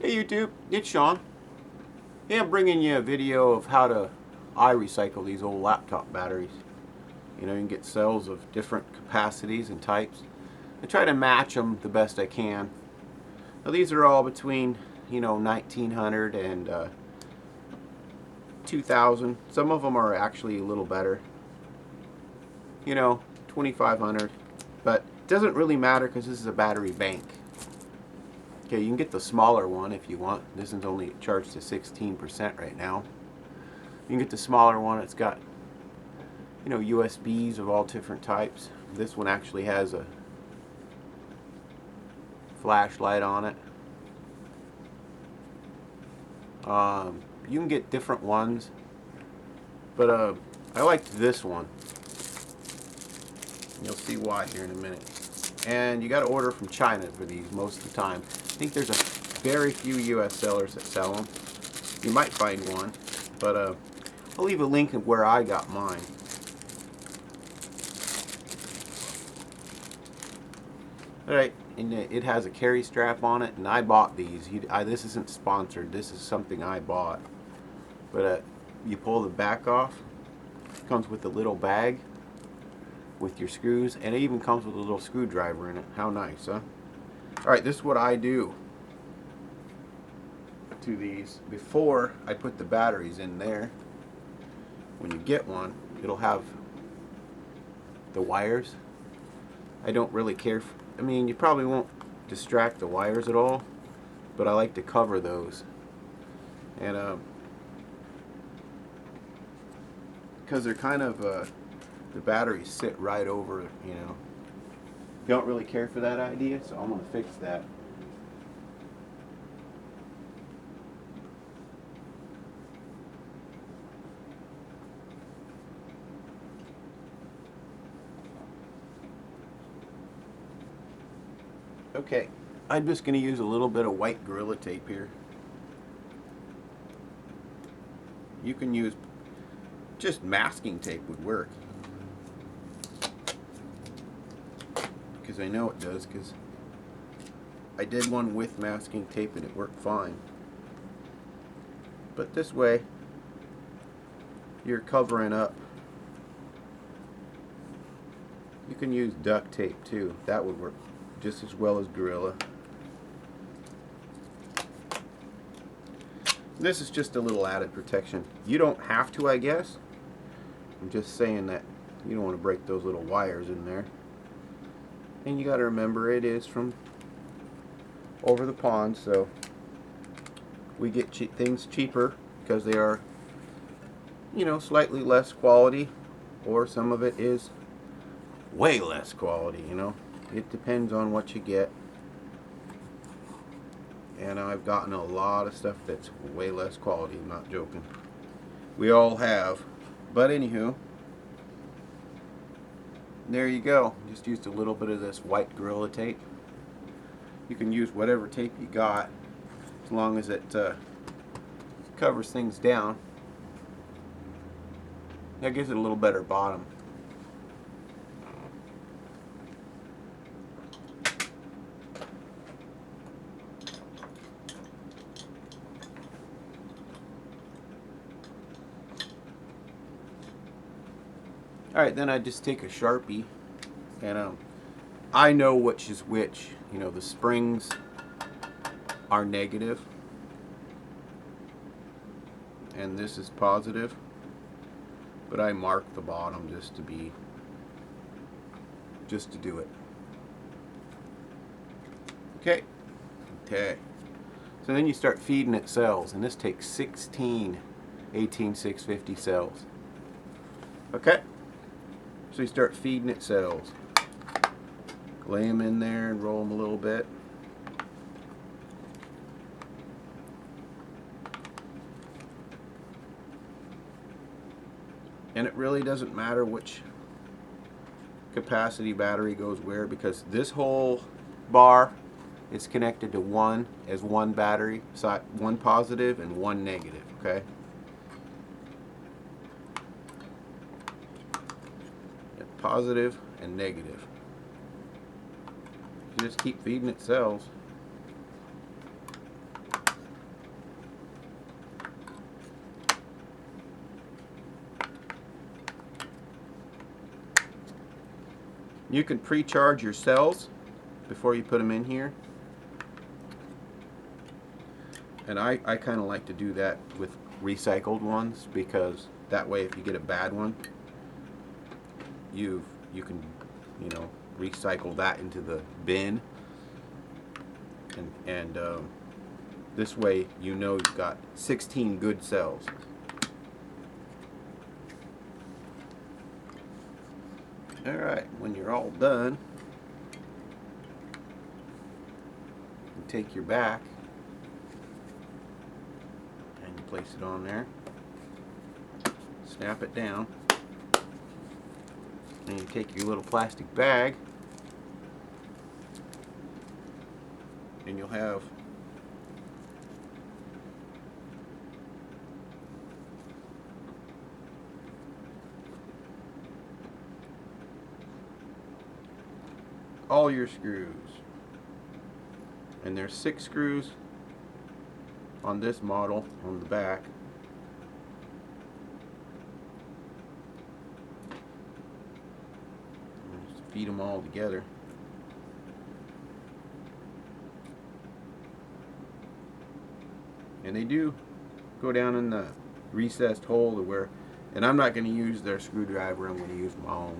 Hey YouTube, it's Sean. Hey, I'm bringing you a video of how to recycle these old laptop batteries. You know, you can get cells of different capacities and types. I try to match them the best I can. Now these are all between, 1900 and 2000. Some of them are actually a little better. 2500. But it doesn't really matter because this is a battery bank. Okay, you can get the smaller one if you want. This is only charged to 16% right now. You can get the smaller one. It's got, USBs of all different types. This one actually has a flashlight on it. You can get different ones, but I liked this one. You'll see why here in a minute. And you got to order from China for these most of the time. I think there's a very few U.S. sellers that sell them. You might find one, but I'll leave a link of where I got mine. Alright, and it has a carry strap on it, and I bought these. This isn't sponsored, this is something I bought. But you pull the back off, it comes with a little bag with your screws, and it even comes with a little screwdriver in it. How nice, huh? Alright, this is what I do to these before I put the batteries in there. When you get one, it'll have the wires. I don't really care. I mean, you probably won't distract the wires at all, but I like to cover those. And because they're kind of the batteries sit right over, Don't really care for that idea, so I'm going to fix that. Okay, I'm just going to use a little bit of white Gorilla Tape here. You can use just masking tape would work. Because I know it does, because I did one with masking tape and it worked fine. But this way, you're covering up. You can use duct tape too. That would work just as well as Gorilla. This is just a little added protection. You don't have to, I guess. I'm just saying that you don't want to break those little wires in there. And you got to remember, it is from over the pond, so we get things cheaper because they are, slightly less quality, or some of it is way less quality, It depends on what you get. And I've gotten a lot of stuff that's way less quality, I'm not joking. We all have. But anywho, there you go. Just used a little bit of this white Gorilla Tape. You can use whatever tape you got, as long as it covers things down. That gives it a little better bottom. Alright, then I just take a Sharpie, and I know which is which. The springs are negative, and this is positive, but I mark the bottom just to do it. Okay. So then you start feeding it cells, and this takes 16 18650 cells. Okay. So you start feeding it cells. Lay them in there and roll them a little bit. And it really doesn't matter which capacity battery goes where, because this whole bar is connected to one battery, one positive and one negative, okay? Positive and negative. You just keep feeding it cells. You can pre-charge your cells before you put them in here. And I kind of like to do that with recycled ones, because that way if you get a bad one, you can, you know, recycle that into the bin, and this way you know you've got 16 good cells. Alright, when you're all done, you take your back and you place it on there, snap it down, and you take your little plastic bag, and you'll have all your screws. And there's 6 screws on this model on the back. Just feed them all together. And they do go down in the recessed hole to where, and I'm not going to use their screwdriver, I'm going to use my own.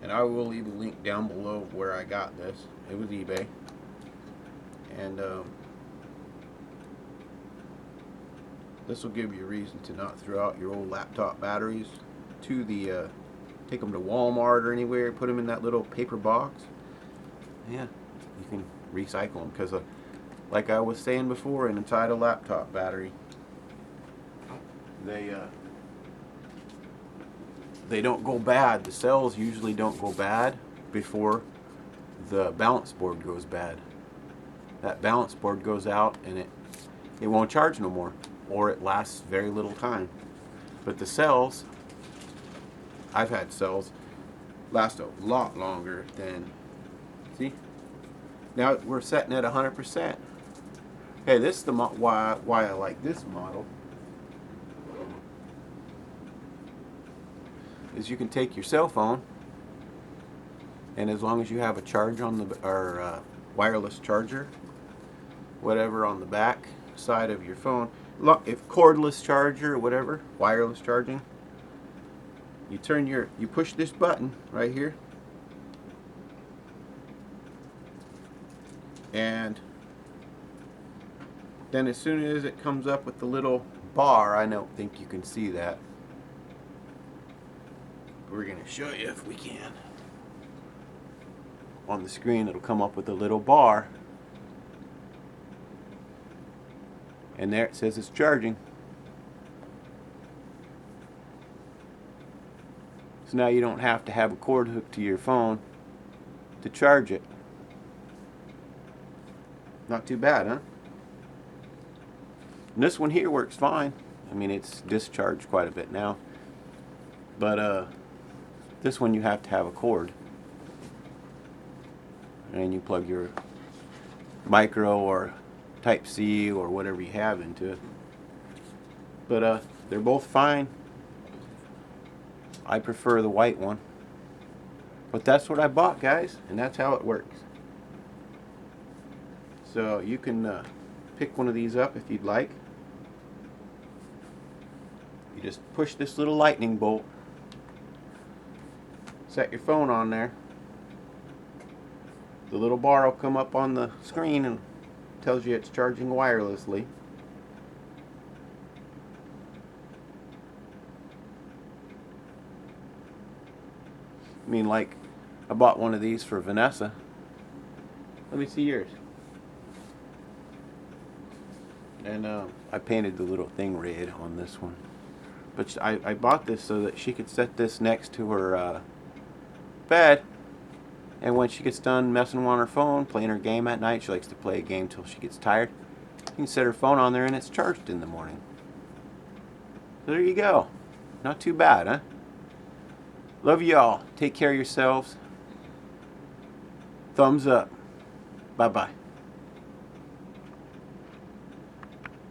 And I will leave a link down below where I got this. It was eBay. And this will give you a reason to not throw out your old laptop batteries to the, take them to Walmart or anywhere, put them in that little paper box. Yeah, you can recycle them, because like I was saying before, inside a laptop battery, they don't go bad. The cells usually don't go bad before the balance board goes bad. That balance board goes out and it won't charge no more, or it lasts very little time. But the cells, I've had cells last a lot longer than, see? Now we're setting at 100%. Hey, this is the why I like this model. Is you can take your cell phone, and as long as you have a charge on the, or wireless charger, whatever, on the back side of your phone, if cordless charger or whatever, wireless charging, you push this button right here, and then as soon as it comes up with the little bar, I don't think you can see that. We're going to show you if we can. On the screen it'll come up with a little bar, and there it says it's charging. So now you don't have to have a cord hooked to your phone to charge it. Not too bad, huh? And this one here works fine. I mean, it's discharged quite a bit now, but this one you have to have a cord, and you plug your micro or type C or whatever you have into it. But they're both fine. I prefer the white one, but that's what I bought, guys, and that's how it works. So you can pick one of these up if you'd like. You just push this little lightning bolt, set your phone on there. The little bar will come up on the screen and tells you it's charging wirelessly. I mean, like, I bought one of these for Vanessa. Let me see yours. And I painted the little thing red on this one. But I bought this so that she could set this next to her bed, and when she gets done messing on her phone, playing her game at night, she likes to play a game till she gets tired, you can set her phone on there and it's charged in the morning. So there you go. Not too bad, huh? Love y'all. Take care of yourselves. Thumbs up. Bye-bye.